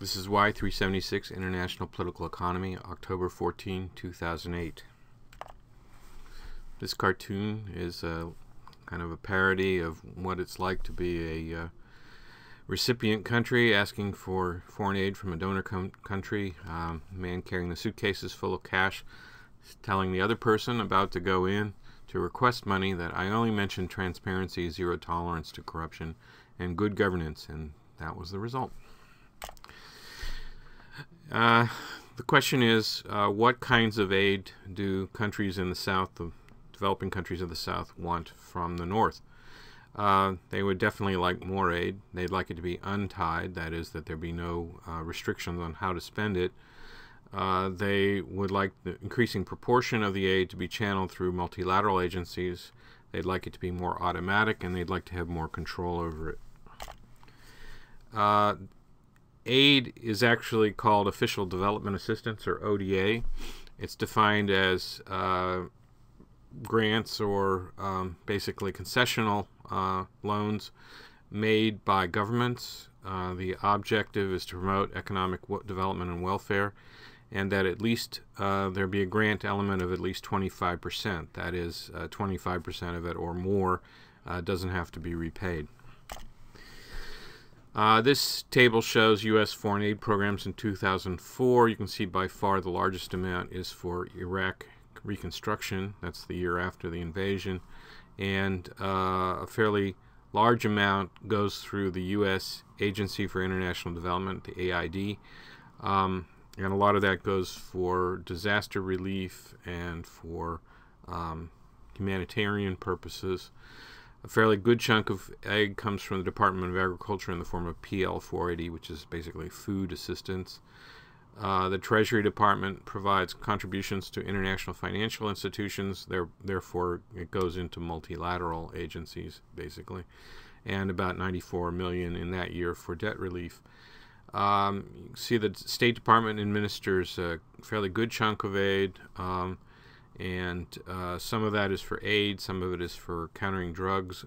This is Y376 International Political Economy, October 14, 2008. This cartoon is kind of a parody of what it's like to be a recipient country asking for foreign aid from a donor country. Man carrying the suitcases full of cash, telling the other person about to go in to request money that I only mentioned transparency, zero tolerance to corruption, and good governance, and that was the result. The question is, what kinds of aid do countries in the South, the developing countries of the South, want from the North? They would definitely like more aid. They'd like it to be untied, that is, that there be no restrictions on how to spend it. They would like the increasing proportion of the aid to be channeled through multilateral agencies. They'd like it to be more automatic, and they'd like to have more control over it. Aid is actually called Official Development Assistance, or ODA. It's defined as grants or basically concessional loans made by governments. The objective is to promote economic development and welfare, and that at least there be a grant element of at least 25%. That is, 25% of it or more doesn't have to be repaid. This table shows U.S. foreign aid programs in 2004. You can see by far the largest amount is for Iraq reconstruction. That's the year after the invasion. And a fairly large amount goes through the U.S. Agency for International Development, the AID. And a lot of that goes for disaster relief and for humanitarian purposes. A fairly good chunk of aid comes from the Department of Agriculture in the form of PL 480, which is basically food assistance. The Treasury Department provides contributions to international financial institutions. Therefore, it goes into multilateral agencies, basically, and about $94 million in that year for debt relief. You see the State Department administers a fairly good chunk of aid. And some of that is for aid, some of it is for countering drugs,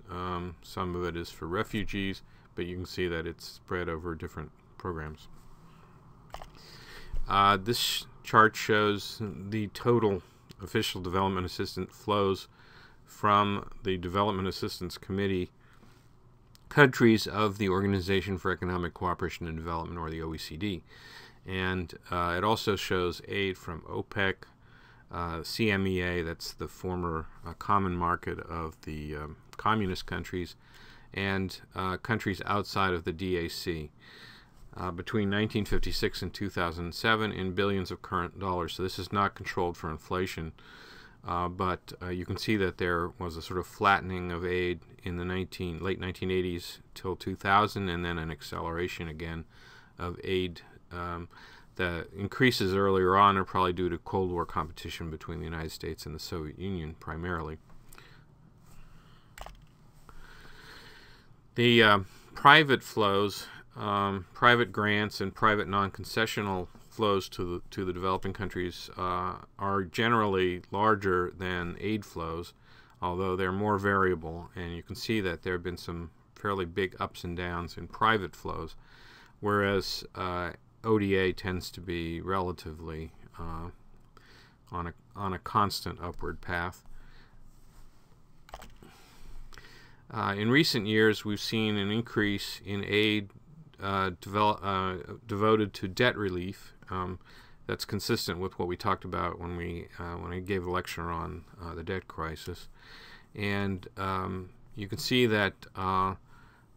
some of it is for refugees, but you can see that it's spread over different programs. This chart shows the total official development assistance flows from the Development Assistance Committee countries of the Organization for Economic Cooperation and Development, or the OECD. And it also shows aid from OPEC, CMEA, that's the former common market of the communist countries, and countries outside of the DAC. Between 1956 and 2007 in billions of current dollars. So this is not controlled for inflation, but you can see that there was a sort of flattening of aid in the late 1980s till 2000, and then an acceleration again of aid. The increases earlier on are probably due to Cold War competition between the United States and the Soviet Union primarily. The private flows, private grants and private non-concessional flows to the developing countries are generally larger than aid flows, although they're more variable, and you can see that there have been some fairly big ups and downs in private flows, whereas ODA tends to be relatively on a constant upward path. In recent years, we've seen an increase in aid devoted to debt relief. That's consistent with what we talked about when I gave a lecture on the debt crisis. And you can see that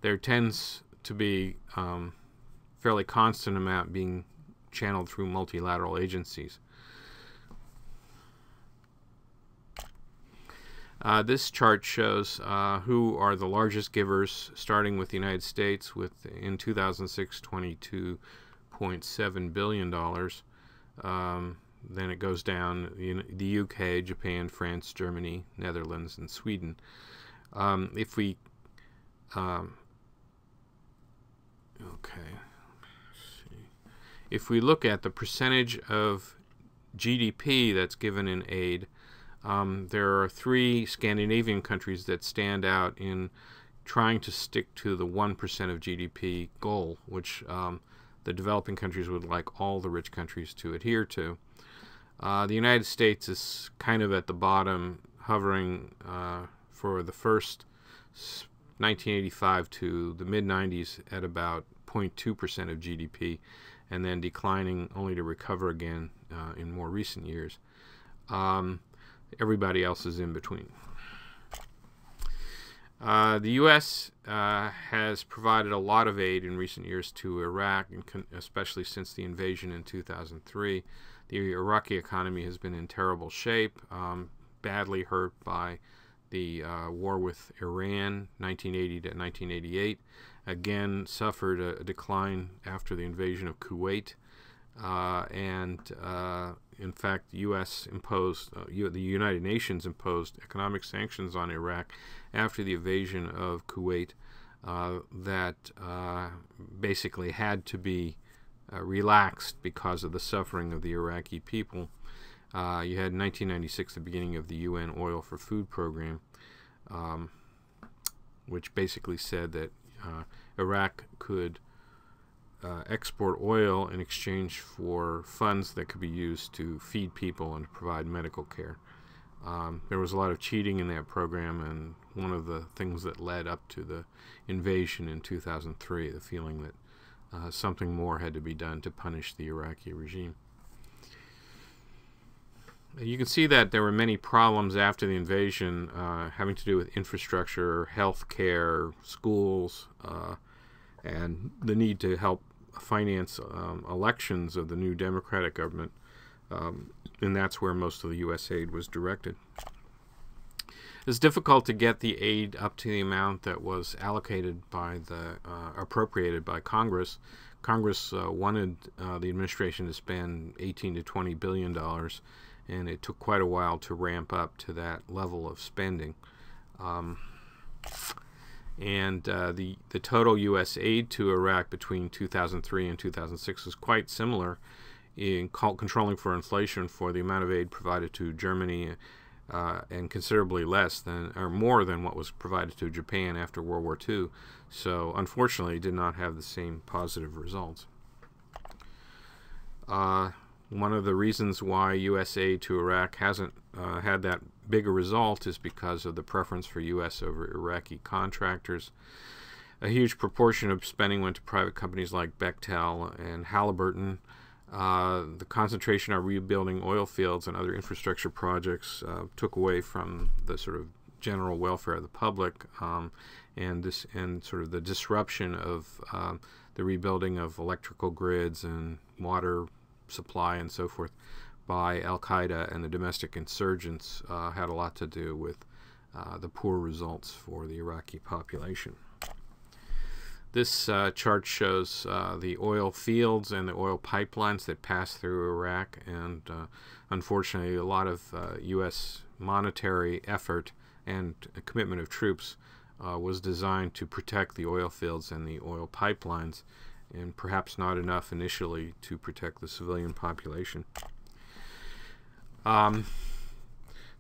there tends to be fairly constant amount being channeled through multilateral agencies. This chart shows who are the largest givers, starting with the United States with, in 2006, $22.7 billion. Then it goes down, the UK, Japan, France, Germany, Netherlands, and Sweden. If we look at the percentage of GDP that's given in aid, there are 3 Scandinavian countries that stand out in trying to stick to the 1% of GDP goal, which the developing countries would like all the rich countries to adhere to. The United States is kind of at the bottom, hovering for the first 1985 to the mid-90s at about 0.2% of GDP, and then declining only to recover again in more recent years. Everybody else is in between. The U.S. Has provided a lot of aid in recent years to Iraq, and especially since the invasion in 2003. The Iraqi economy has been in terrible shape, badly hurt by the war with Iran, 1980 to 1988. Again, suffered a decline after the invasion of Kuwait. In fact, the U.S. imposed, the United Nations imposed economic sanctions on Iraq after the invasion of Kuwait that basically had to be relaxed because of the suffering of the Iraqi people. You had in 1996 the beginning of the UN Oil for Food program, which basically said that Iraq could export oil in exchange for funds that could be used to feed people and provide medical care. There was a lot of cheating in that program, and one of the things that led up to the invasion in 2003, the feeling that something more had to be done to punish the Iraqi regime. You can see that there were many problems after the invasion having to do with infrastructure, health care, schools, and the need to help finance elections of the new Democratic government, and that's where most of the U.S. aid was directed. It's difficult to get the aid up to the amount that was allocated by the appropriated by Congress. Congress wanted the administration to spend $18 to $20 billion, and it took quite a while to ramp up to that level of spending. The total U.S. aid to Iraq between 2003 and 2006 was quite similar in controlling for inflation for the amount of aid provided to Germany, and considerably less than, or more than, what was provided to Japan after World War II. So unfortunately it did not have the same positive results. One of the reasons why U.S. aid to Iraq hasn't had that big a result is because of the preference for U.S. over Iraqi contractors. A huge proportion of spending went to private companies like Bechtel and Halliburton. The concentration on rebuilding oil fields and other infrastructure projects took away from the sort of general welfare of the public, and sort of the disruption of the rebuilding of electrical grids and water supply and so forth by Al-Qaeda and the domestic insurgents had a lot to do with the poor results for the Iraqi population. This chart shows the oil fields and the oil pipelines that pass through Iraq, and unfortunately a lot of U.S. monetary effort and commitment of troops was designed to protect the oil fields and the oil pipelines, and perhaps not enough initially to protect the civilian population.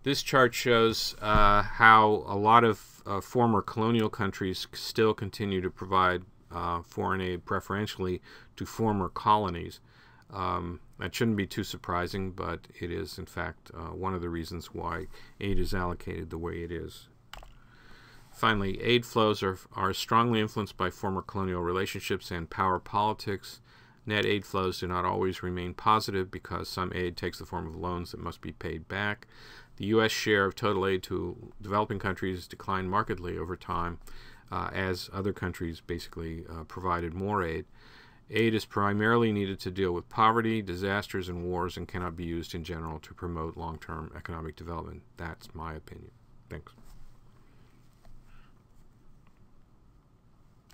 This chart shows how a lot of former colonial countries still continue to provide foreign aid preferentially to former colonies. That shouldn't be too surprising, but it is in fact one of the reasons why aid is allocated the way it is. Finally, aid flows are strongly influenced by former colonial relationships and power politics. Net aid flows do not always remain positive because some aid takes the form of loans that must be paid back. The U.S. share of total aid to developing countries declined markedly over time as other countries basically provided more aid. Aid is primarily needed to deal with poverty, disasters, and wars, and cannot be used in general to promote long-term economic development. That's my opinion. Thanks.